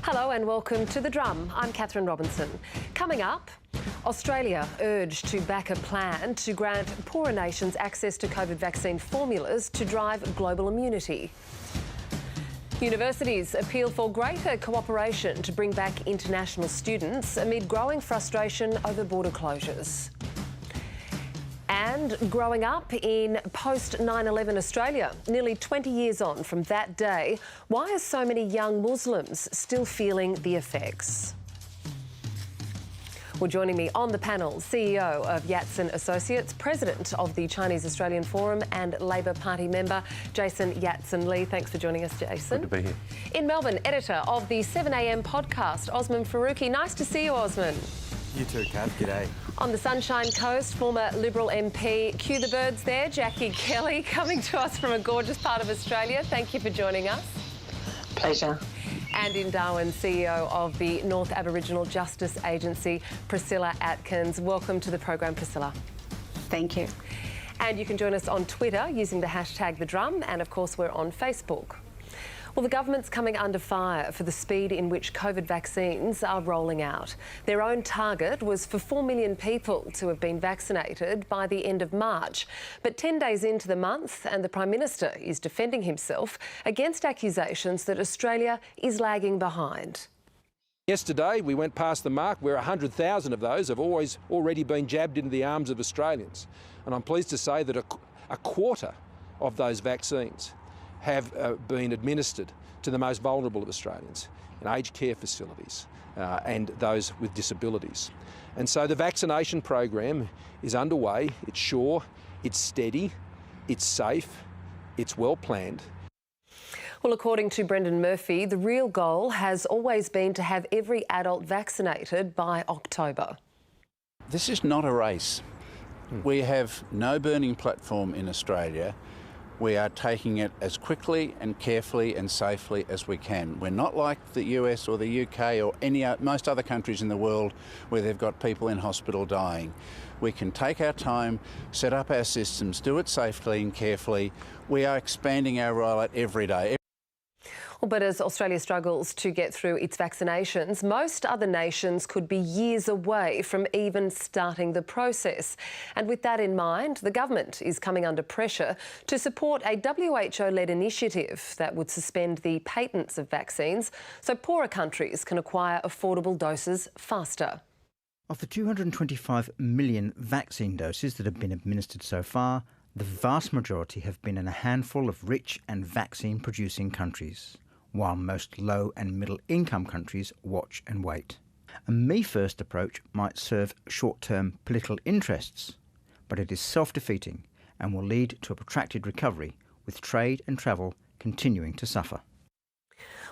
Hello and welcome to The Drum. I'm Catherine Robinson. Coming up, Australia urged to back a plan to grant poorer nations access to COVID vaccine formulas to drive global immunity. Universities appeal for greater cooperation to bring back international students amid growing frustration over border closures. And growing up in post-9/11 Australia, nearly 20 years on from that day, why are so many young Muslims still feeling the effects? Well, joining me on the panel, CEO of Yatsen Associates, President of the Chinese Australian Forum and Labor Party member, Jason Yatsen-Lee. Thanks for joining us, Jason. Good to be here. In Melbourne, editor of the 7am podcast, Osman Faruqi. Nice to see you, Osman. You too, Kath. G'day. On the Sunshine Coast, former Liberal MP, cue the birds there, Jackie Kelly, coming to us from a gorgeous part of Australia. Thank you for joining us. Pleasure. And in Darwin, CEO of the North Aboriginal Justice Agency, Priscilla Atkins. Welcome to the program, Priscilla. Thank you. And you can join us on Twitter using the hashtag The Drum, and of course we're on Facebook. Well, the government's coming under fire for the speed in which COVID vaccines are rolling out. Their own target was for 4 million people to have been vaccinated by the end of March. But 10 days into the month, and the Prime Minister is defending himself against accusations that Australia is lagging behind. Yesterday, we went past the mark where 100,000 of those have already been jabbed into the arms of Australians. And I'm pleased to say that a quarter of those vaccines have been administered to the most vulnerable of Australians in aged care facilities and those with disabilities. And so the vaccination program is underway. It's sure, it's steady, it's safe, it's well planned. Well, according to Brendan Murphy, the real goal has always been to have every adult vaccinated by October. This is not a race. We have no burning platform in Australia. We are taking it as quickly and carefully and safely as we can. We're not like the US or the UK or most other countries in the world where they've got people in hospital dying. We can take our time, set up our systems, do it safely and carefully. We are expanding our rollout every day. Well, but as Australia struggles to get through its vaccinations, most other nations could be years away from even starting the process. And with that in mind, the government is coming under pressure to support a WHO-led initiative that would suspend the patents of vaccines so poorer countries can acquire affordable doses faster. Of the 225 million vaccine doses that have been administered so far, the vast majority have been in a handful of rich and vaccine-producing countries, while most low and middle-income countries watch and wait. A me-first approach might serve short-term political interests, but it is self-defeating and will lead to a protracted recovery, with trade and travel continuing to suffer.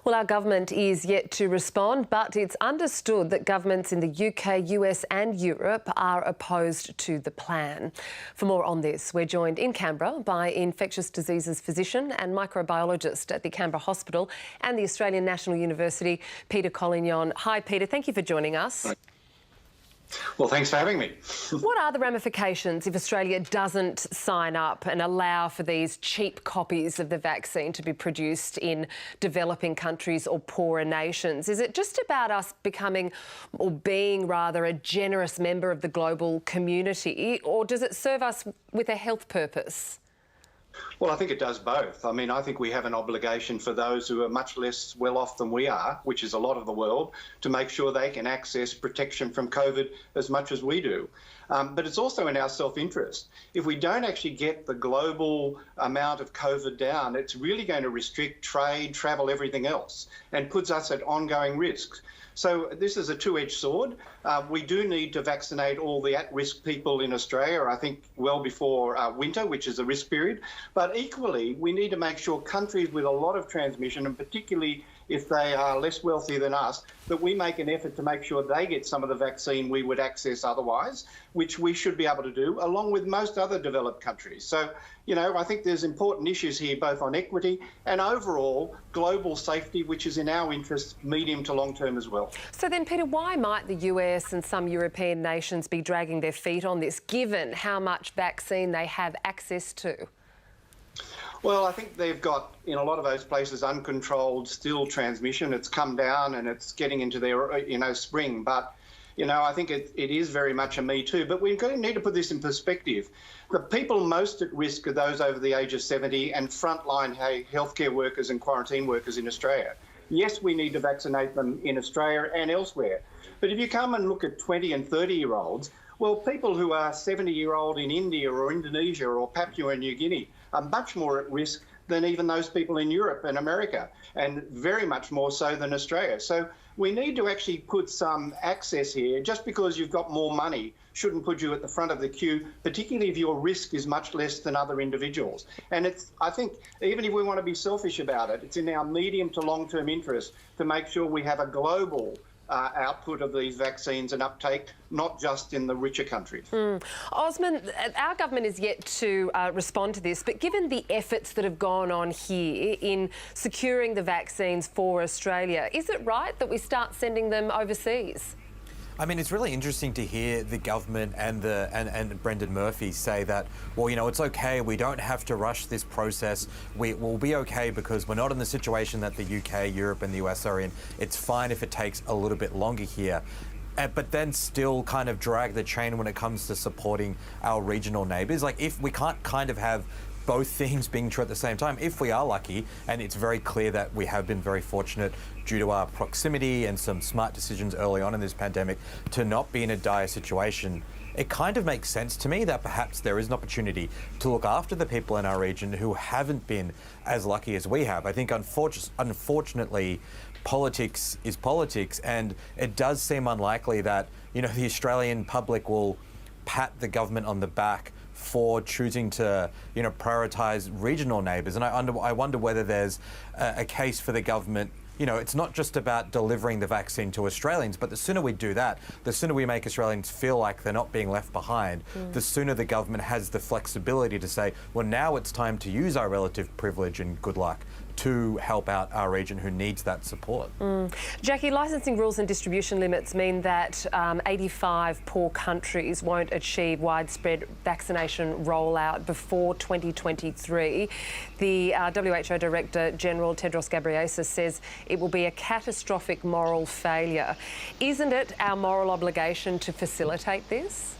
Well, our government is yet to respond, but it's understood that governments in the UK, US and Europe are opposed to the plan. For more on this, we're joined in Canberra by infectious diseases physician and microbiologist at the Canberra Hospital and the Australian National University, Peter Collignon. Hi, Peter. Thank you for joining us. Well, thanks for having me. What are the ramifications if Australia doesn't sign up and allow for these cheap copies of the vaccine to be produced in developing countries or poorer nations? Is it just about us becoming, or being rather, a generous member of the global community, or does it serve us with a health purpose? Well, I think it does both. I mean, I think we have an obligation for those who are much less well off than we are, which is a lot of the world, to make sure they can access protection from COVID as much as we do. But it's also in our self-interest. If we don't actually get the global amount of COVID down, it's really going to restrict trade, travel, everything else, and puts us at ongoing risks. So this is a two-edged sword. We do need to vaccinate all the at-risk people in Australia, I think well before winter, which is a risk period. But equally, we need to make sure countries with a lot of transmission, and particularly if they are less wealthy than us, that we make an effort to make sure they get some of the vaccine we would access otherwise, which we should be able to do, along with most other developed countries. So, you know, I think there's important issues here, both on equity and overall global safety, which is in our interest, medium to long term as well. So then, Peter, why might the US and some European nations be dragging their feet on this, given how much vaccine they have access to? Well, I think they've got, in a lot of those places, uncontrolled still transmission. It's come down and it's getting into their, spring. But, I think it is very much a me too. But we need to put this in perspective. The people most at risk are those over the age of 70 and frontline healthcare workers and quarantine workers in Australia. Yes, we need to vaccinate them in Australia and elsewhere. But if you come and look at 20 and 30-year-olds, well, people who are 70-year-old in India or Indonesia or Papua New Guinea are much more at risk than even those people in Europe and America, and very much more so than Australia. So we need to actually put some access here. Just because you've got more money shouldn't put you at the front of the queue, particularly if your risk is much less than other individuals. And I think, even if we want to be selfish about it, it's in our medium to long-term interest to make sure we have a global output of these vaccines and uptake, not just in the richer countries. Osman, our government is yet to respond to this, but given the efforts that have gone on here in securing the vaccines for Australia, is it right that we start sending them overseas? I mean, it's really interesting to hear the government and Brendan Murphy say that, well, it's okay, we don't have to rush this process. We'll be okay because we're not in the situation that the UK, Europe and the US are in. It's fine if it takes a little bit longer here. But then still kind of drag the chain when it comes to supporting our regional neighbours. Like, if we can't kind of have both things being true at the same time, if we are lucky, and it's very clear that we have been very fortunate due to our proximity and some smart decisions early on in this pandemic to not be in a dire situation, it kind of makes sense to me that perhaps there is an opportunity to look after the people in our region who haven't been as lucky as we have. I think unfortunately, politics is politics, and it does seem unlikely that, the Australian public will pat the government on the back for choosing to, prioritise regional neighbours. And I wonder whether there's a case for the government. It's not just about delivering the vaccine to Australians, but the sooner we do that, the sooner we make Australians feel like they're not being left behind, the sooner the government has the flexibility to say, well, now it's time to use our relative privilege and good luck to help out our region who needs that support. Jackie, licensing rules and distribution limits mean that 85 poor countries won't achieve widespread vaccination rollout before 2023. The WHO Director General Tedros Ghebreyesus says it will be a catastrophic moral failure. Isn't it our moral obligation to facilitate this?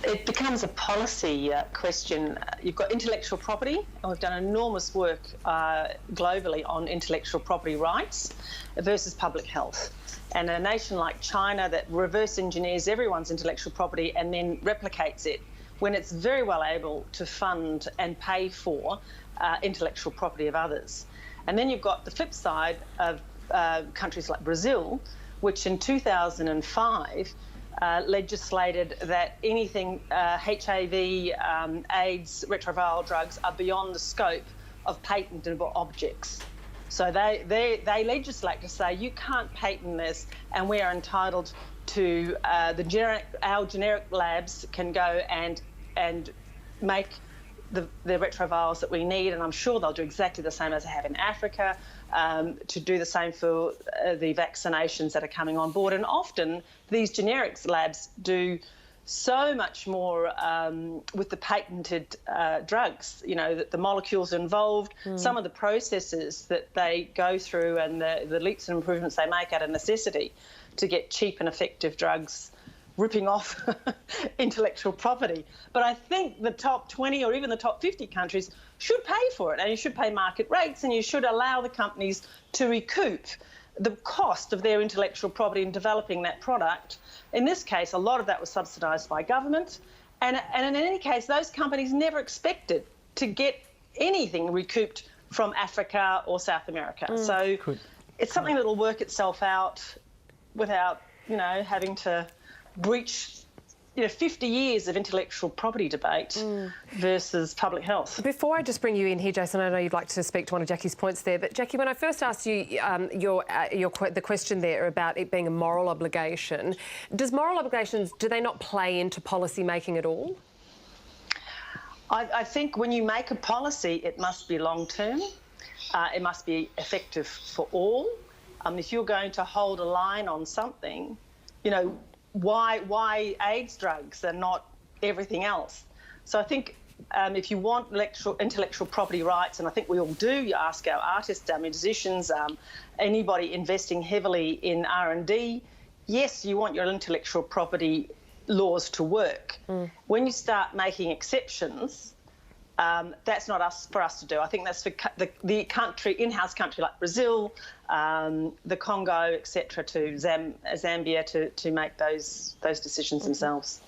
It becomes a policy question. You've got intellectual property, and we've done enormous work globally on intellectual property rights versus public health. And a nation like China that reverse engineers everyone's intellectual property and then replicates it when it's very well able to fund and pay for intellectual property of others. And then you've got the flip side of countries like Brazil, which in 2005 legislated that anything HIV, AIDS, retroviral drugs are beyond the scope of patentable objects. So they legislate to say you can't patent this, and we are entitled to our generic labs can go and make the retrovirals that we need, and I'm sure they'll do exactly the same as they have in Africa, to do the same for the vaccinations that are coming on board. And often these generics labs do so much more with the patented drugs, that the molecules involved, some of the processes that they go through and the leaps and improvements they make out of necessity to get cheap and effective drugs, ripping off intellectual property. But I think the top 20 or even the top 50 countries should pay for it, and you should pay market rates, and you should allow the companies to recoup the cost of their intellectual property in developing that product. In this case, a lot of that was subsidised by government, and in any case, those companies never expected to get anything recouped from Africa or South America. So it's something that will work itself out without, having to breach 50 years of intellectual property debate versus public health. Before I just bring you in here, Jason, I know you'd like to speak to one of Jackie's points there, but Jackie, when I first asked you the question there about it being a moral obligation, does moral obligations, do they not play into policy making at all? I think when you make a policy, it must be long-term. It must be effective for all. If you're going to hold a line on something, why AIDS drugs and not everything else? So I think if you want intellectual property rights, and I think we all do, you ask our artists, our musicians, anybody investing heavily in R&D, yes, you want your intellectual property laws to work. When you start making exceptions, that's not for us to do. I think that's for the country, in-house country like Brazil, the Congo, etc., to Zambia to make those decisions themselves.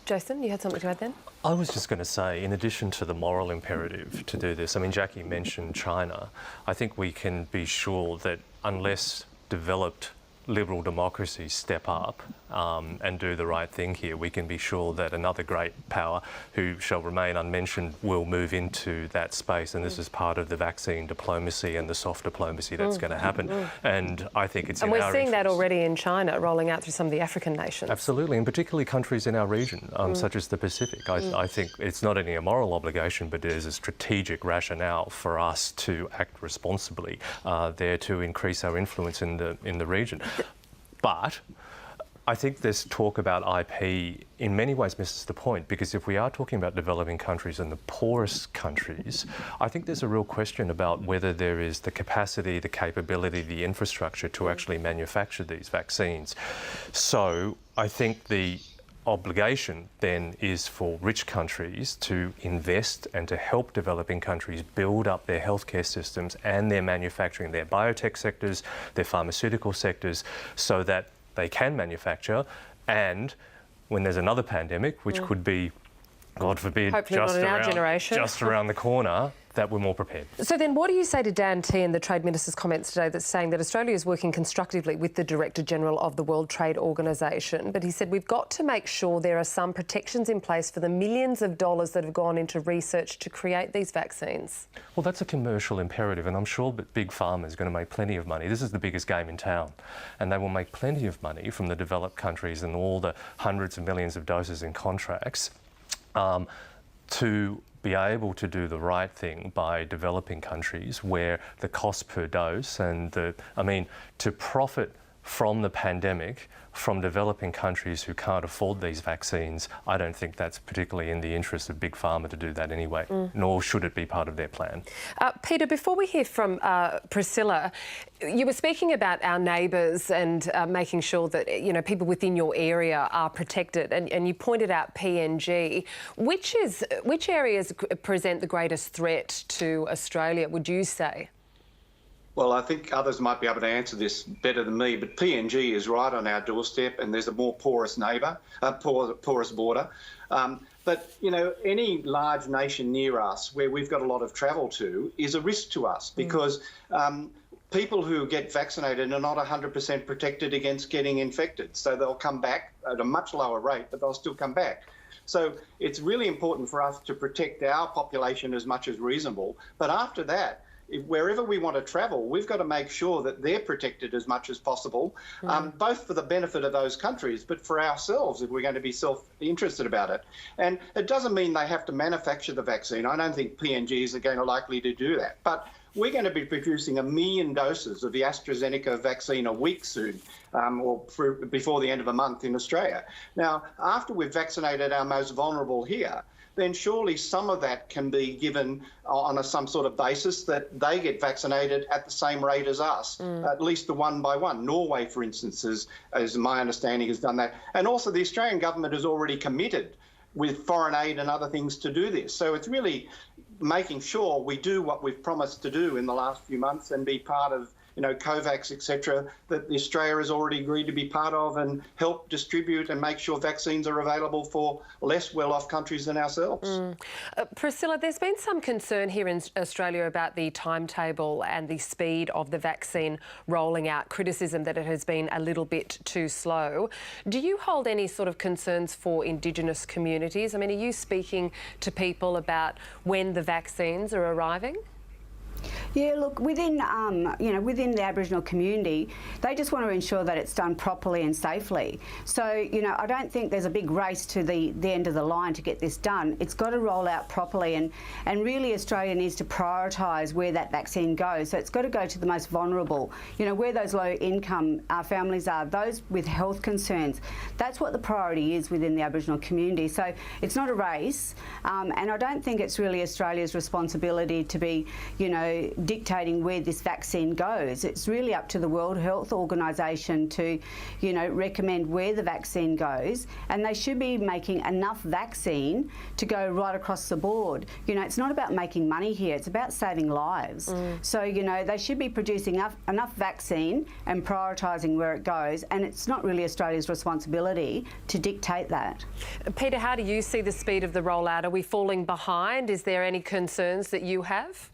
Jason, you had something to add then? I was just going to say, in addition to the moral imperative to do this, I mean, Jackie mentioned China. I think we can be sure that unless developed liberal democracies step up and do the right thing here, we can be sure that another great power, who shall remain unmentioned, will move into that space. And this is part of the vaccine diplomacy and the soft diplomacy that's going to happen. And I think it's in our interest. And we're seeing that already in China, rolling out through some of the African nations. Absolutely, and particularly countries in our region, such as the Pacific. I think it's not only a moral obligation, but there's a strategic rationale for us to act responsibly there to increase our influence in the region. But I think this talk about IP in many ways misses the point, because if we are talking about developing countries and the poorest countries, I think there's a real question about whether there is the capacity, the capability, the infrastructure to actually manufacture these vaccines. So I think the obligation then is for rich countries to invest and to help developing countries build up their healthcare systems and their manufacturing, their biotech sectors, their pharmaceutical sectors, so that they can manufacture, and when there's another pandemic, which could be, God forbid, just around the corner, that we're more prepared. So then what do you say to Dan Tehan, the Trade Minister's comments today, that's saying that Australia is working constructively with the Director General of the World Trade Organisation, but he said we've got to make sure there are some protections in place for the millions of dollars that have gone into research to create these vaccines? Well, that's a commercial imperative, and I'm sure that Big Pharma is going to make plenty of money. This is the biggest game in town, and they will make plenty of money from the developed countries and all the hundreds of millions of doses in contracts to be able to do the right thing by developing countries where the cost per dose and to profit from the pandemic from developing countries who can't afford these vaccines, I don't think that's particularly in the interest of Big Pharma to do that anyway, nor should it be part of their plan. Peter, before we hear from Priscilla, you were speaking about our neighbours and making sure that people within your area are protected, and you pointed out PNG. Which areas present the greatest threat to Australia, would you say? Well, I think others might be able to answer this better than me, but PNG is right on our doorstep, and there's a more porous porous border. But, any large nation near us where we've got a lot of travel to is a risk to us, because people who get vaccinated are not 100% protected against getting infected. So they'll come back at a much lower rate, but they'll still come back. So it's really important for us to protect our population as much as reasonable. But after that, wherever we want to travel, we've got to make sure that they're protected as much as possible, both for the benefit of those countries, but for ourselves if we're going to be self-interested about it. And it doesn't mean they have to manufacture the vaccine. I don't think PNGs are going to likely to do that. But we're going to be producing 1 million doses of the AstraZeneca vaccine a week soon, before the end of the month in Australia. Now, after we've vaccinated our most vulnerable here, then surely some of that can be given on some sort of basis that they get vaccinated at the same rate as us, at least the one by one. Norway, for instance, as my understanding, has done that. And also the Australian government has already committed with foreign aid and other things to do this. So it's really making sure we do what we've promised to do in the last few months and be part of COVAX, etc., that Australia has already agreed to be part of, and help distribute and make sure vaccines are available for less well-off countries than ourselves. Priscilla, there's been some concern here in Australia about the timetable and the speed of the vaccine rolling out, criticism that it has been a little bit too slow. Do you hold any sort of concerns for Indigenous communities? I mean, are you speaking to people about when the vaccines are arriving? Yeah, look, within within the Aboriginal community, they just want to ensure that it's done properly and safely. So, I don't think there's a big race to the end of the line to get this done. It's got to roll out properly, and really Australia needs to prioritise where that vaccine goes. So it's got to go to the most vulnerable, where those low-income families are, those with health concerns. That's what the priority is within the Aboriginal community. So it's not a race, and I don't think it's really Australia's responsibility to be, dictating where this vaccine goes. It's really up to the World Health Organisation to, recommend where the vaccine goes, and they should be making enough vaccine to go right across the board. It's not about making money here, it's about saving lives. So, they should be producing enough vaccine and prioritising where it goes, and it's not really Australia's responsibility to dictate that. Peter, how do you see the speed of the rollout? Are we falling behind? Is there any concerns that you have?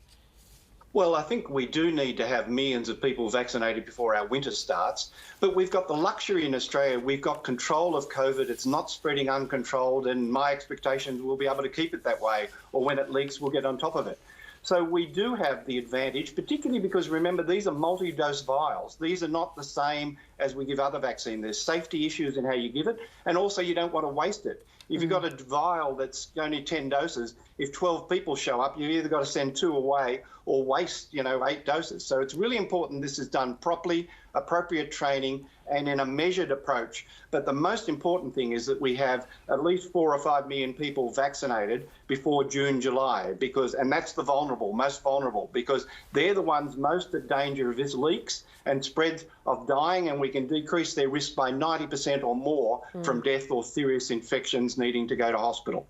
Well, I think we do need to have millions of people vaccinated before our winter starts, but we've got the luxury in Australia. We've got control of COVID. It's not spreading uncontrolled, and my expectation is we'll be able to keep it that way, or when it leaks, we'll get on top of it. So we do have the advantage, particularly because, remember, these are multi-dose vials. These are not the same as we give other vaccine. There's safety issues in how you give it, and also you don't want to waste it. If you've got a vial that's only 10 doses, if 12 people show up, you've either got to send 2 away or waste, 8 doses. So it's really important this is done properly, appropriate training, and in a measured approach. But the most important thing is that we have at least 4 or 5 million people vaccinated before June, July, and that's the most vulnerable, because they're the ones most at danger of this leaks and spread of dying, and we can decrease their risk by 90% or more from death or serious infections needing to go to hospital.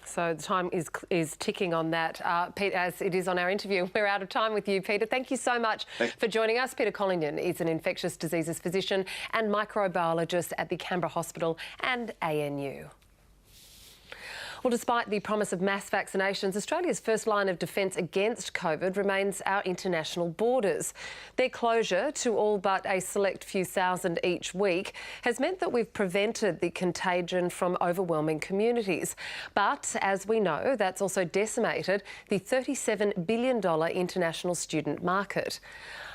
So the time is ticking on that, Pete, as it is on our interview. We're out of time with you, Peter. Thank you so much for joining us. Peter Collignon is an infectious diseases physician and microbiologist at the Canberra Hospital and ANU. Well, despite the promise of mass vaccinations, Australia's first line of defence against COVID remains our international borders. Their closure to all but a select few thousand each week has meant that we've prevented the contagion from overwhelming communities. But as we know, that's also decimated the $37 billion international student market.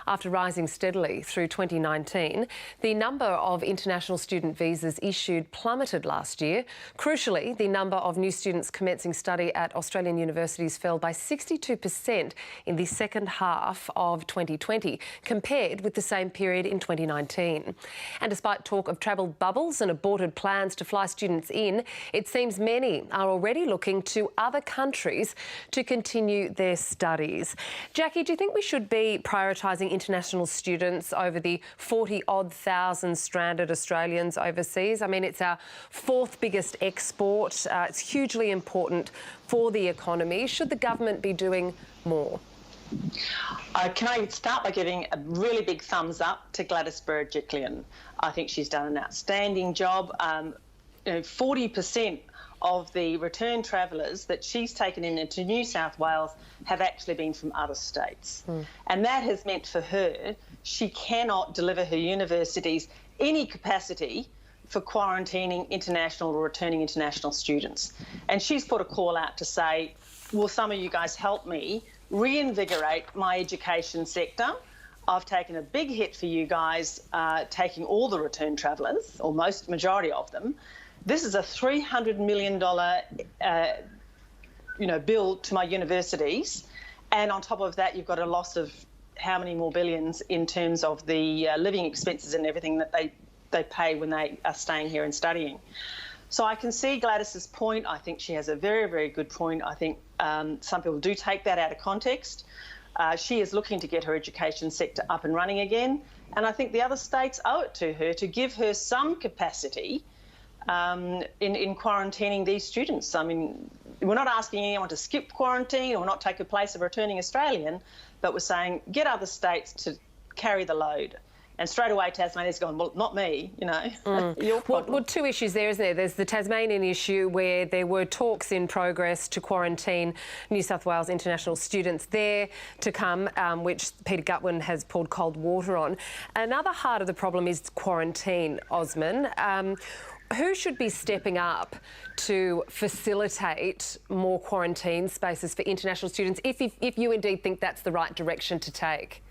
After rising steadily through 2019, the number of international student visas issued plummeted last year. Crucially, the number of new students commencing study at Australian universities fell by 62% in the second half of 2020, compared with the same period in 2019. And despite talk of travel bubbles and aborted plans to fly students in, it seems many are already looking to other countries to continue their studies. Jackie, do you think we should be prioritising international students over the 40-odd thousand stranded Australians overseas? I mean, it's our 4th biggest export. It's hugely important for the economy. Should the government be doing more? Can I start by giving a really big thumbs up to Gladys Berejiklian? I think she's done an outstanding job. 40% of the return travellers that she's taken into New South Wales have actually been from other states. And that has meant for her, she cannot deliver her universities any capacity for quarantining international or returning international students. And she's put a call out to say, will some of you guys help me reinvigorate my education sector? I've taken a big hit for you guys, taking all the return travellers, or majority of them. This is a $300 million bill to my universities. And on top of that, you've got a loss of how many more billions in terms of the living expenses and everything that they pay when they are staying here and studying. So I can see Gladys's point. I think she has a very, very good point. I think some people do take that out of context. She is looking to get her education sector up and running again. And I think the other states owe it to her to give her some capacity in quarantining these students. I mean, we're not asking anyone to skip quarantine or not take the place of a returning Australian, but we're saying get other states to carry the load. And straight away Tasmania's gone, well, not me, your problem. Well, 2 issues there, isn't there? There's the Tasmanian issue where there were talks in progress to quarantine New South Wales international students there to come, which Peter Gutwin has poured cold water on. Another heart of the problem is quarantine, Osman. Who should be stepping up to facilitate more quarantine spaces for international students, if you indeed think that's the right direction to take?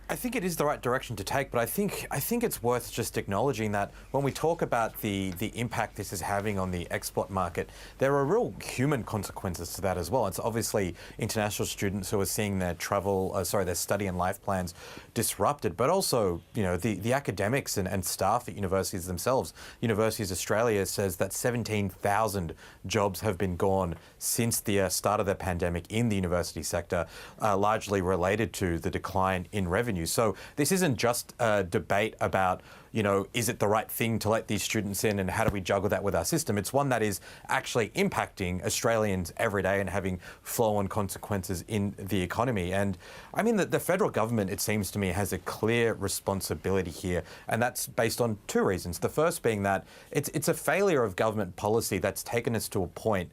I think it is the right direction to take, but I think it's worth just acknowledging that when we talk about the impact this is having on the export market, there are real human consequences to that as well. It's obviously international students who are seeing their their study and life plans disrupted, but also, you know, the academics and staff at universities themselves. Universities Australia says that 17,000 jobs have been gone since the start of the pandemic in the university sector, largely related to the decline in revenue. So this isn't just a debate about, you know, is it the right thing to let these students in and how do we juggle that with our system? It's one that is actually impacting Australians every day and having flow-on consequences in the economy. And I mean, the federal government, it seems to me, has a clear responsibility here, and that's based on two reasons. The first being that it's a failure of government policy that's taken us to a point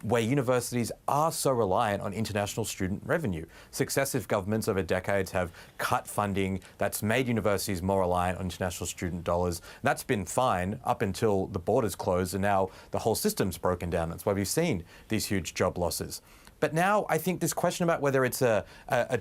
where universities are so reliant on international student revenue. Successive governments over decades have cut funding that's made universities more reliant on international student dollars. That's been fine up until the borders closed, and now the whole system's broken down. That's why we've seen these huge job losses. But now I think this question about whether it's a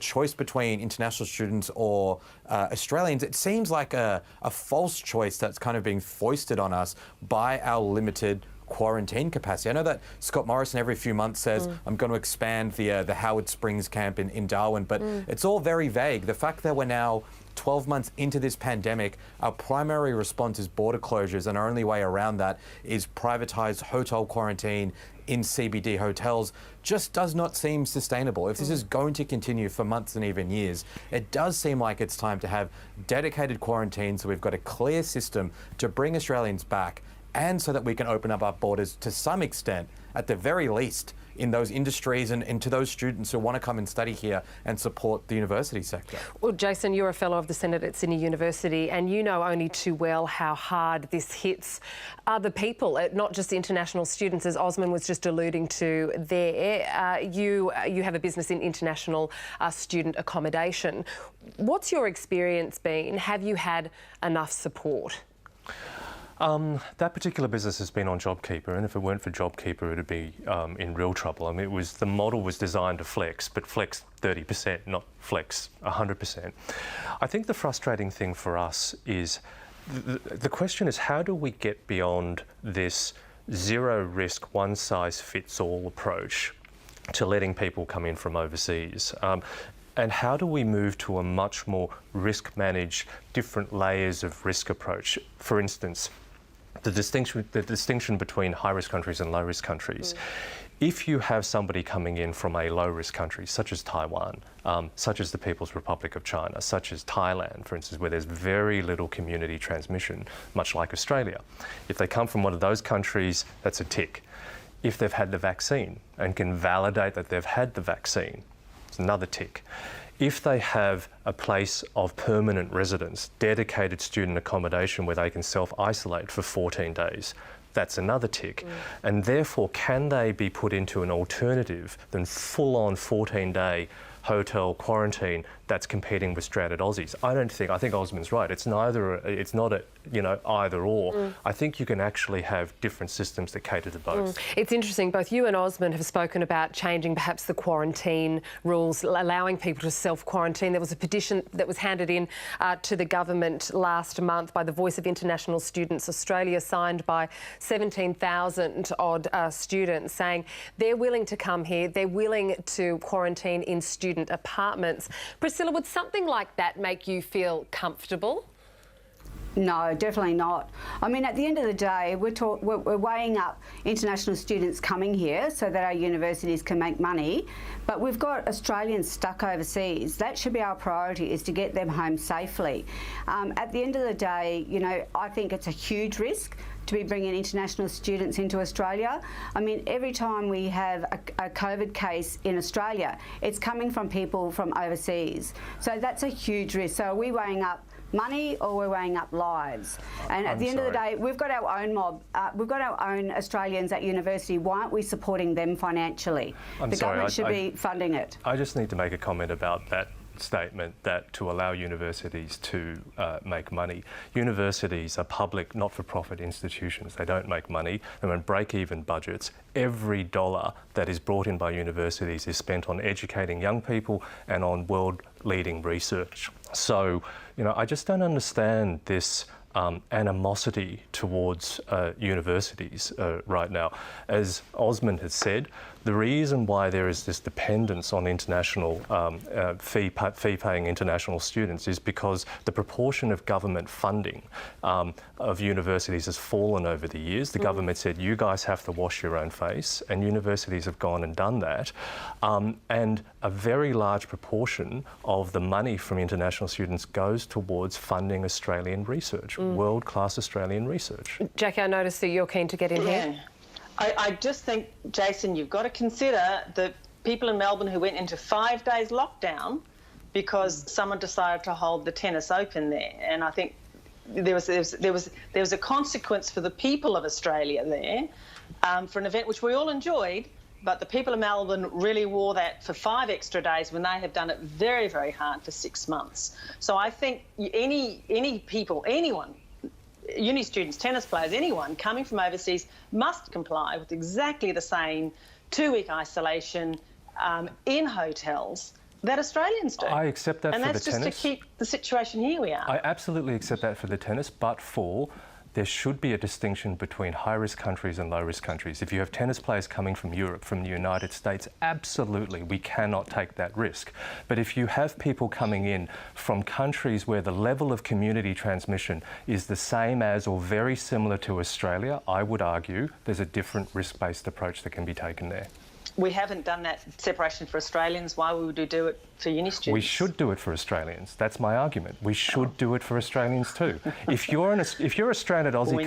choice between international students or Australians, it seems like a false choice that's kind of being foisted on us by our limited quarantine capacity. I know that Scott Morrison every few months says, I'm going to expand the Howard Springs camp in Darwin, but it's all very vague. The fact that we're now 12 months into this pandemic, our primary response is border closures, and our only way around that is privatised hotel quarantine in CBD hotels just does not seem sustainable. If this is going to continue for months and even years, it does seem like it's time to have dedicated quarantine so we've got a clear system to bring Australians back, and so that we can open up our borders to some extent, at the very least, in those industries and to those students who want to come and study here and support the university sector. Well, Jason, you're a fellow of the Senate at Sydney University, and you know only too well how hard this hits other people, not just international students, as Osman was just alluding to there. You have a business in international student accommodation. What's your experience been? Have you had enough support? That particular business has been on JobKeeper, and if it weren't for JobKeeper, it'd be in real trouble. I mean, the model was designed to flex, but flex 30%, not flex 100%. I think the frustrating thing for us is the question is, how do we get beyond this zero risk, one size fits all approach to letting people come in from overseas? And how do we move to a much more risk-managed, different layers of risk approach? For instance, the distinction between high-risk countries and low-risk countries. If you have somebody coming in from a low-risk country, such as Taiwan, such as the People's Republic of China, such as Thailand, for instance, where there's very little community transmission, much like Australia. If they come from one of those countries, that's a tick. If they've had the vaccine and can validate that they've had the vaccine, it's another tick. If they have a place of permanent residence, dedicated student accommodation where they can self-isolate for 14 days, that's another tick. And therefore, can they be put into an alternative than full-on 14-day hotel quarantine that's competing with stranded Aussies? I think Osman's right. It's not a either or. I think you can actually have different systems that cater to both. It's interesting, both you and Osman have spoken about changing perhaps the quarantine rules, allowing people to self-quarantine. There was a petition that was handed in to the government last month by the Voice of International Students Australia, signed by 17,000 odd students, saying they're willing to come here, they're willing to quarantine in student apartments. Priscilla, would something like that make you feel comfortable? No, definitely not. I mean, at the end of the day, we're weighing up international students coming here so that our universities can make money, but we've got Australians stuck overseas. That should be our priority, is to get them home safely. At the end of the day, you know, I think it's a huge risk to be bringing international students into Australia. I mean, every time we have a COVID case in Australia, it's coming from people from overseas. So that's a huge risk. So are we weighing up money or we're weighing up lives? And at the end of the day, we've got our own mob, we've got our own Australians at university. Why aren't we supporting them financially? The government should be funding it. I just need to make a comment about that statement that to allow universities to make money. Universities are public, not-for-profit institutions. They don't make money. They're on break-even budgets. Every dollar that is brought in by universities is spent on educating young people and on world-leading research. So, you know, I just don't understand this animosity towards universities right now. As Osmond has said, the reason why there is this dependence on international fee-paying international students is because the proportion of government funding of universities has fallen over the years. The government said, you guys have to wash your own face, and universities have gone and done that. And a very large proportion of the money from international students goes towards funding Australian research, world-class Australian research. Jackie, I noticed that you're keen to get in here. I just think, Jason, you've got to consider the people in Melbourne who went into 5 days lockdown because someone decided to hold the tennis open there, and I think there was a consequence for the people of Australia there for an event which we all enjoyed. But the people of Melbourne really wore that for 5 extra days when they have done it very, very hard for 6 months. So I think any people, anyone, uni students, tennis players, anyone coming from overseas must comply with exactly the same 2-week isolation in hotels that Australians do. I accept that for the tennis. And that's just to keep the situation here we are. I absolutely accept that for the tennis, but for there should be a distinction between high-risk countries and low-risk countries. If you have tennis players coming from Europe, from the United States, absolutely, we cannot take that risk. But if you have people coming in from countries where the level of community transmission is the same as or very similar to Australia, I would argue there's a different risk-based approach that can be taken there. We haven't done that separation for Australians. Why would we do it for uni students? We should do it for Australians. That's my argument. We should do it for Australians too. If you're a stranded Aussie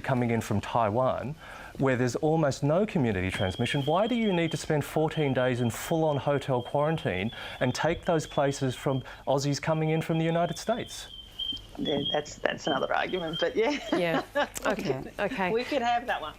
coming in from Taiwan, where there's almost no community transmission, why do you need to spend 14 days in full-on hotel quarantine and take those places from Aussies coming in from the United States? Yeah, that's another argument, but yeah. Yeah. Okay. We could have that one.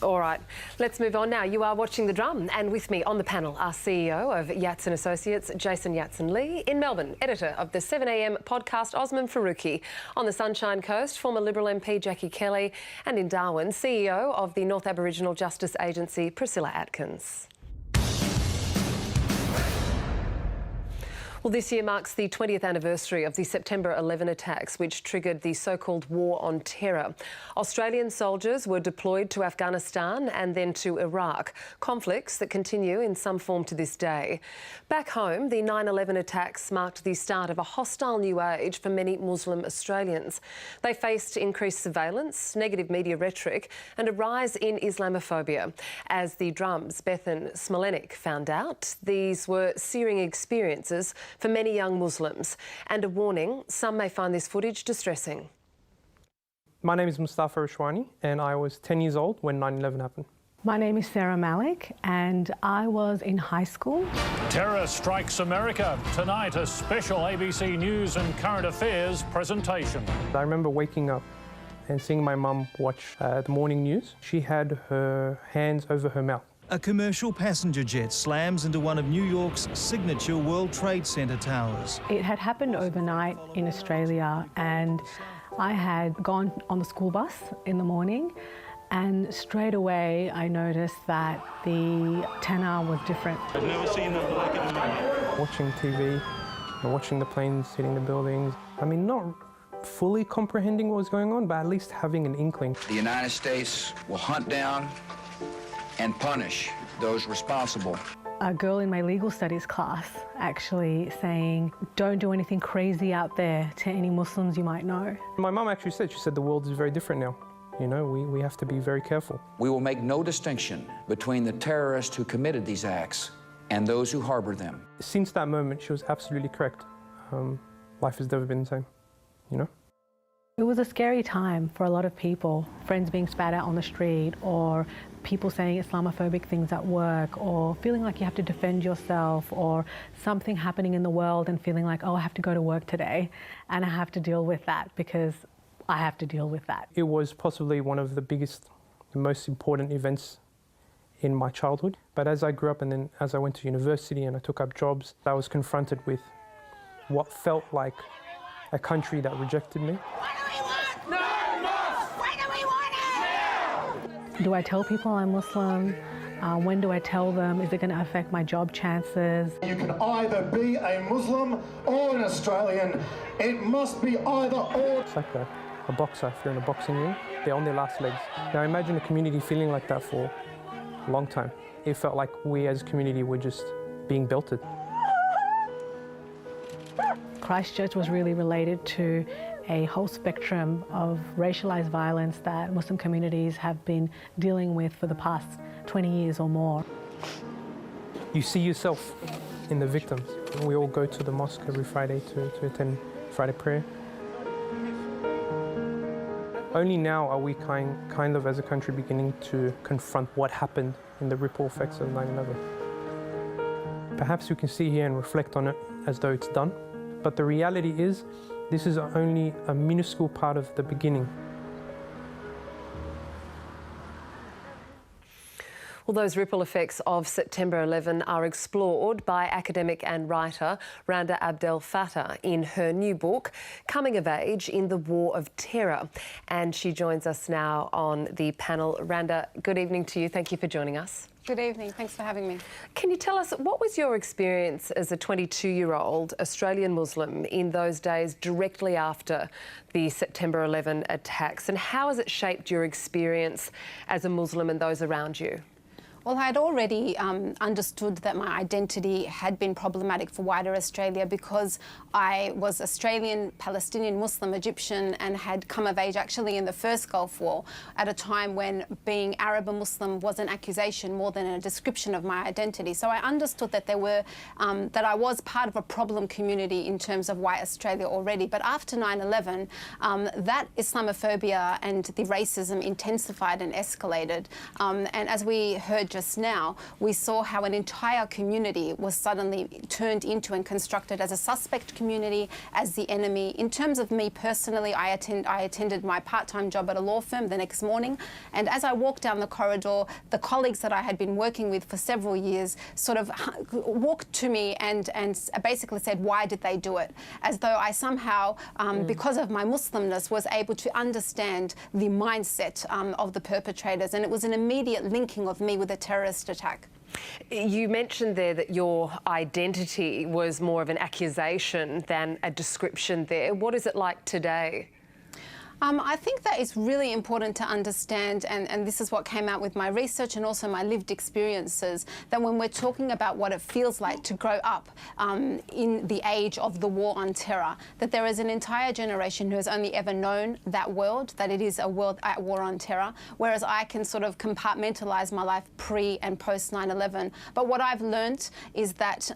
All right, let's move on now. You are watching The Drum, and with me on the panel, our CEO of Yates & Associates, Jason Yatsen-Lee. In Melbourne, editor of the 7am podcast, Osman Faruqi. On the Sunshine Coast, former Liberal MP Jackie Kelly. And in Darwin, CEO of the North Aboriginal Justice Agency, Priscilla Atkins. Well, this year marks the 20th anniversary of the September 11 attacks, which triggered the so-called War on Terror. Australian soldiers were deployed to Afghanistan and then to Iraq, conflicts that continue in some form to this day. Back home, the 9/11 attacks marked the start of a hostile new age for many Muslim Australians. They faced increased surveillance, negative media rhetoric and a rise in Islamophobia. As the Drum's Bethan Smolenik found out, these were searing experiences for many young Muslims. And a warning, some may find this footage distressing. My name is Mustafa Rashwani and I was 10 years old when 9/11 happened. My name is Sarah Malik and I was in high school. Terror strikes America. Tonight, a special ABC News and Current Affairs presentation. I remember waking up and seeing my mum watch the morning news. She had her hands over her mouth. A commercial passenger jet slams into one of New York's signature World Trade Center towers. It had happened overnight in Australia and I had gone on the school bus in the morning and straight away I noticed that the tenor was different. I've never seen them like it in my life. Watching TV and watching the planes hitting the buildings. I mean, not fully comprehending what was going on, but at least having an inkling. The United States will hunt down and punish those responsible. A girl in my legal studies class actually saying, don't do anything crazy out there to any Muslims you might know. My mum actually said, the world is very different now. You know, we have to be very careful. We will make no distinction between the terrorists who committed these acts and those who harbored them. Since that moment, she was absolutely correct. Life has never been the same, you know? It was a scary time for a lot of people, friends being spat out on the street or people saying Islamophobic things at work or feeling like you have to defend yourself or something happening in the world and feeling like, oh, I have to go to work today and I have to deal with that because I have to deal with that. It was possibly one of the biggest, the most important events in my childhood. But as I grew up and then as I went to university and I took up jobs, I was confronted with what felt like a country that rejected me. Do I tell people I'm Muslim? When do I tell them? Is it going to affect my job chances? You can either be a Muslim or an Australian. It must be either or. It's like a boxer, if you're in a boxing ring, they're on their last legs. Now imagine a community feeling like that for a long time. It felt like we as a community were just being belted. Christchurch was really related to a whole spectrum of racialised violence that Muslim communities have been dealing with for the past 20 years or more. You see yourself in the victims. We all go to the mosque every Friday to attend Friday prayer. Only now are we kind of as a country beginning to confront what happened in the ripple effects of 9/11. Perhaps we can see here and reflect on it as though it's done, but the reality is this is only a minuscule part of the beginning. Well, those ripple effects of September 11 are explored by academic and writer Randa abdulfattah in her new book, Coming of Age in the War of Terror. And she joins us now on the panel. Randa, good evening to you. Thank you for joining us. Good evening. Thanks for having me. Can you tell us, what was your experience as a 22-year-old Australian Muslim in those days directly after the September 11 attacks, and how has it shaped your experience as a Muslim and those around you? Well, I had already understood that my identity had been problematic for wider Australia because I was Australian, Palestinian, Muslim, Egyptian, and had come of age actually in the first Gulf War at a time when being Arab and Muslim was an accusation more than a description of my identity. So I understood that there were, that I was part of a problem community in terms of white Australia already. But after 9/11, that Islamophobia and the racism intensified and escalated. And as we heard just now, we saw how an entire community was suddenly turned into and constructed as a suspect community, as the enemy. In terms of me personally, I attended my part-time job at a law firm the next morning, and as I walked down the corridor, the colleagues that I had been working with for several years sort of walked to me and basically said, why did they do it? As though I somehow, because of my Muslimness, was able to understand the mindset of the perpetrators, and it was an immediate linking of me with a terrorist attack. You mentioned there that your identity was more of an accusation than a description there. What is it like today? I think that it's really important to understand, and this is what came out with my research and also my lived experiences, that when we're talking about what it feels like to grow up in the age of the war on terror, that there is an entire generation who has only ever known that world, that it is a world at war on terror, whereas I can sort of compartmentalise my life pre and post 9/11. But what I've learnt is that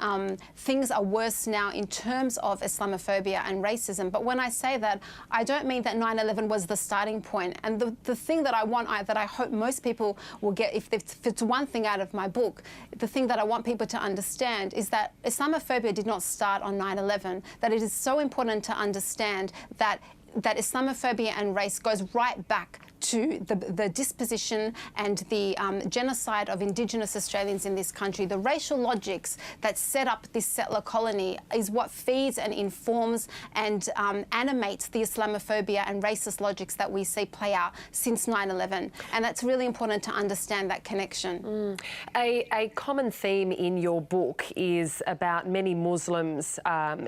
things are worse now in terms of Islamophobia and racism. But when I say that, I don't mean that 9/11 was the starting point. And the thing that I hope most people will get, if it's one thing out of my book, the thing that I want people to understand is that Islamophobia did not start on 9/11, that it is so important to understand that Islamophobia and race goes right back to the disposition and the genocide of Indigenous Australians in this country. The racial logics that set up this settler colony is what feeds and informs and animates the Islamophobia and racist logics that we see play out since 9/11. And that's really important to understand that connection. A common theme in your book is about many Muslims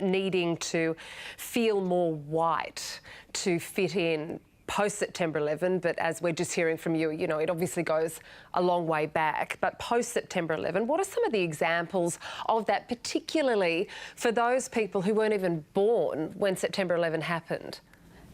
needing to feel more white to fit in post-September 11, but as we're just hearing from you, it obviously goes a long way back. But post-September 11, what are some of the examples of that, particularly for those people who weren't even born when September 11 happened?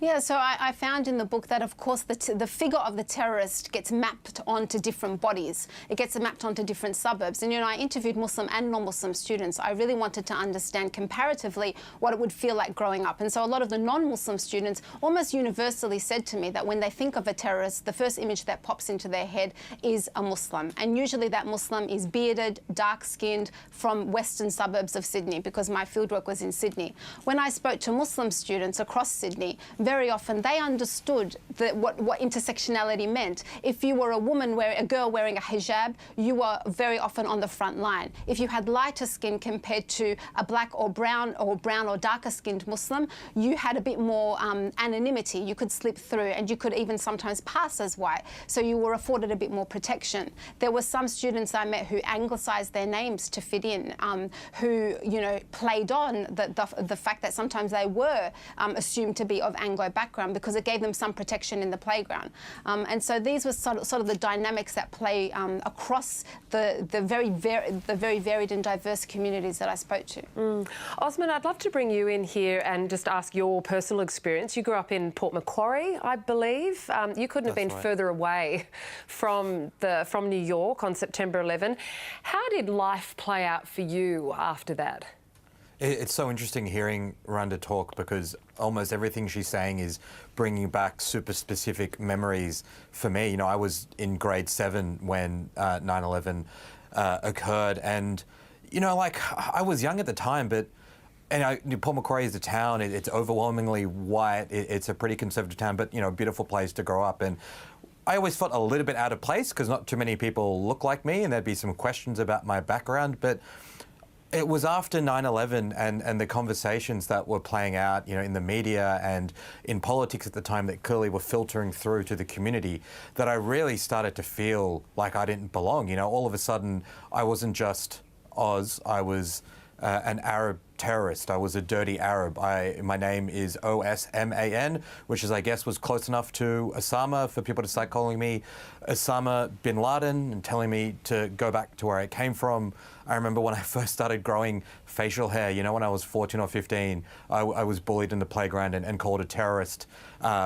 Yeah, so I found in the book that, of course, the figure of the terrorist gets mapped onto different bodies. It gets mapped onto different suburbs. And, I interviewed Muslim and non-Muslim students. I really wanted to understand comparatively what it would feel like growing up. And so a lot of the non-Muslim students almost universally said to me that when they think of a terrorist, the first image that pops into their head is a Muslim. And usually that Muslim is bearded, dark-skinned, from western suburbs of Sydney, because my fieldwork was in Sydney. When I spoke to Muslim students across Sydney, very very often they understood what intersectionality meant. If you were a girl wearing a hijab, you were very often on the front line. If you had lighter skin compared to a black or brown or darker skinned Muslim, you had a bit more anonymity. You could slip through, and you could even sometimes pass as white. So you were afforded a bit more protection. There were some students I met who anglicised their names to fit in, who, you know, played on the fact that sometimes they were assumed to be of Anglo background because it gave them some protection in the playground. And so these were sort of the dynamics that play across the very varied and diverse communities that I spoke to. Osman, I'd love to bring you in here and just ask your personal experience. You grew up in Port Macquarie, I believe. You couldn't have been further away from New York on September 11. How did life play out for you after that? It's so interesting hearing Randa talk, because almost everything she's saying is bringing back super specific memories for me. You know, I was in grade 7 when 9/11 occurred, and, you know, like, I was young at the time, but Port Macquarie is a town. It's overwhelmingly white. It's a pretty conservative town, but, you know, a beautiful place to grow up. And I always felt a little bit out of place because not too many people look like me, and there'd be some questions about my background. But it was after 9/11 and the conversations that were playing out, you know, in the media and in politics at the time that clearly were filtering through to the community, that I really started to feel like I didn't belong. You know, all of a sudden, I wasn't just Oz, I was an Arab terrorist. I was a dirty Arab. My name is Osman, which is, I guess, was close enough to Osama for people to start calling me Osama bin Laden and telling me to go back to where I came from. I remember when I first started growing facial hair, you know, when I was 14 or 15, I was bullied in the playground and called a terrorist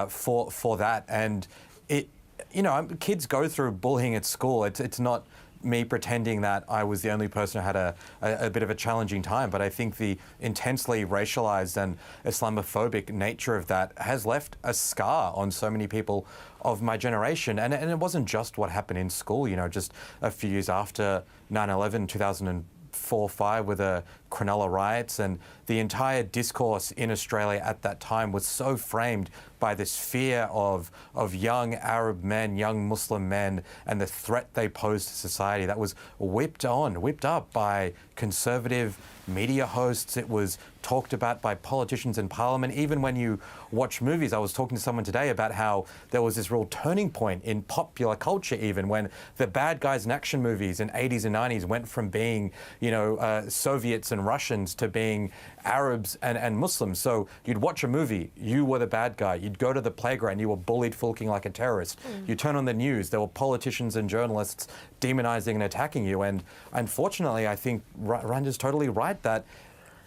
for that. And it, you know, kids go through bullying at school. It's not me pretending that I was the only person who had a bit of a challenging time, but I think the intensely racialized and Islamophobic nature of that has left a scar on so many people of my generation. And it wasn't just what happened in school, you know, just a few years after 9/11, 2004-5 with the Cronulla riots, and the entire discourse in Australia at that time was so framed by this fear of young Arab men, young Muslim men, and the threat they posed to society. That was whipped up by conservative media hosts. It was talked about by politicians in Parliament. Even when you watch movies, I was talking to someone today about how there was this real turning point in popular culture, even when the bad guys in action movies in 80s and 90s went from being, you know, Soviets and Russians to being Arabs and Muslims. So you'd watch a movie, you were the bad guy. You'd go to the playground, you were bullied for looking like a terrorist. You turn on the news, there were politicians and journalists demonizing and attacking you. And unfortunately, I think Randa's totally right that,